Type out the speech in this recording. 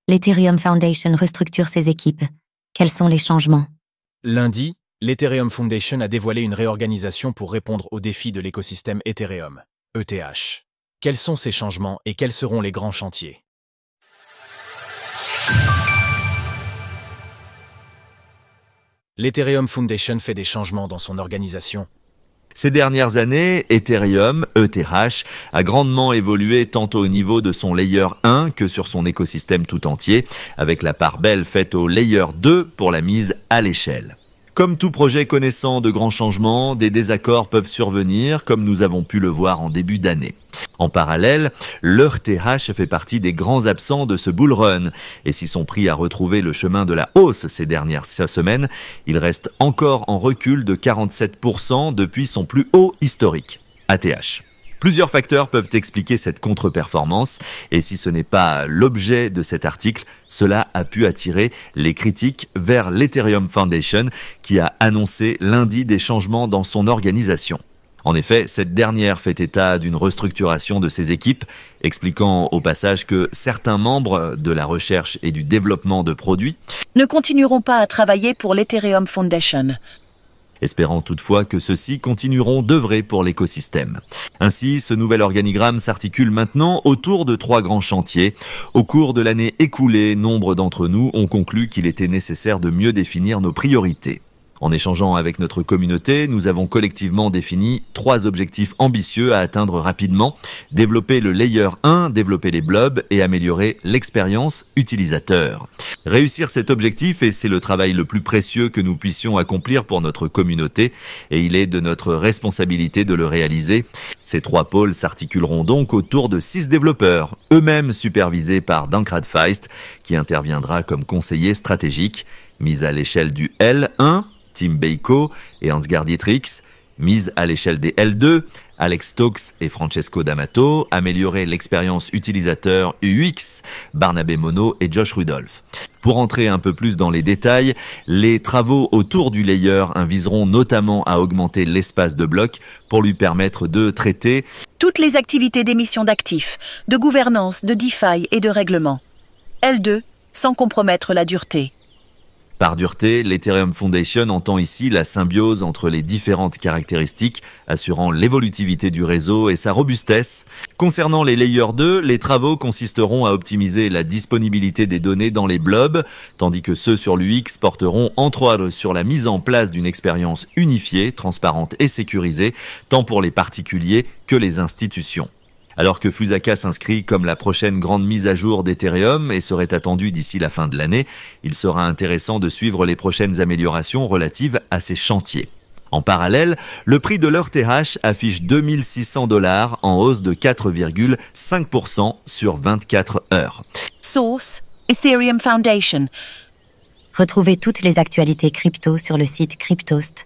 L'Ethereum Foundation restructure ses équipes. Quels sont les changements? Lundi, l'Ethereum Foundation a dévoilé une réorganisation pour répondre aux défis de l'écosystème Ethereum, ETH. Quels sont ces changements et quels seront les grands chantiers? L'Ethereum Foundation fait des changements dans son organisation. Ces dernières années, Ethereum, ETH, a grandement évolué tant au niveau de son layer 1 que sur son écosystème tout entier, avec la part belle faite au layer 2 pour la mise à l'échelle. Comme tout projet connaissant de grands changements, des désaccords peuvent survenir, comme nous avons pu le voir en début d'année. En parallèle, l'ETH fait partie des grands absents de ce bull run. Et si son prix a retrouvé le chemin de la hausse ces dernières semaines, il reste encore en recul de 47% depuis son plus haut historique, ATH. Plusieurs facteurs peuvent expliquer cette contre-performance, et si ce n'est pas l'objet de cet article, cela a pu attirer les critiques vers l'Ethereum Foundation, qui a annoncé lundi des changements dans son organisation. En effet, cette dernière fait état d'une restructuration de ses équipes, expliquant au passage que certains membres de la recherche et du développement de produits ne continueront pas à travailler pour l'Ethereum Foundation, espérant toutefois que ceux-ci continueront d'œuvrer pour l'écosystème. Ainsi, ce nouvel organigramme s'articule maintenant autour de 3 grands chantiers. Au cours de l'année écoulée, nombre d'entre nous ont conclu qu'il était nécessaire de mieux définir nos priorités. En échangeant avec notre communauté, nous avons collectivement défini 3 objectifs ambitieux à atteindre rapidement: développer le layer 1, développer les blobs et améliorer l'expérience utilisateur. Réussir cet objectif, et c'est le travail le plus précieux que nous puissions accomplir pour notre communauté, et il est de notre responsabilité de le réaliser. Ces 3 pôles s'articuleront donc autour de 6 développeurs, eux-mêmes supervisés par Dankrad Feist, qui interviendra comme conseiller stratégique. Mise à l'échelle du L1, Tim Beiko et Ansgar Dietrich, mise à l'échelle des L2, Alex Stokes et Francesco D'Amato, améliorer l'expérience utilisateur UX, Barnabé Monod et Josh Rudolph. Pour entrer un peu plus dans les détails, les travaux autour du layer viseront notamment à augmenter l'espace de bloc pour lui permettre de traiter toutes les activités d'émission d'actifs, de gouvernance, de DeFi et de règlement. L2, sans compromettre la dureté. Par dureté, l'Ethereum Foundation entend ici la symbiose entre les différentes caractéristiques, assurant l'évolutivité du réseau et sa robustesse. Concernant les layers 2, les travaux consisteront à optimiser la disponibilité des données dans les blobs, tandis que ceux sur l'UX porteront entre autres sur la mise en place d'une expérience unifiée, transparente et sécurisée, tant pour les particuliers que les institutions. Alors que Fusaka s'inscrit comme la prochaine grande mise à jour d'Ethereum et serait attendue d'ici la fin de l'année, il sera intéressant de suivre les prochaines améliorations relatives à ces chantiers. En parallèle, le prix de l'ETH affiche $2600 en hausse de 4,5% sur 24 heures. Source, Ethereum Foundation. Retrouvez toutes les actualités crypto sur le site cryptost.fr.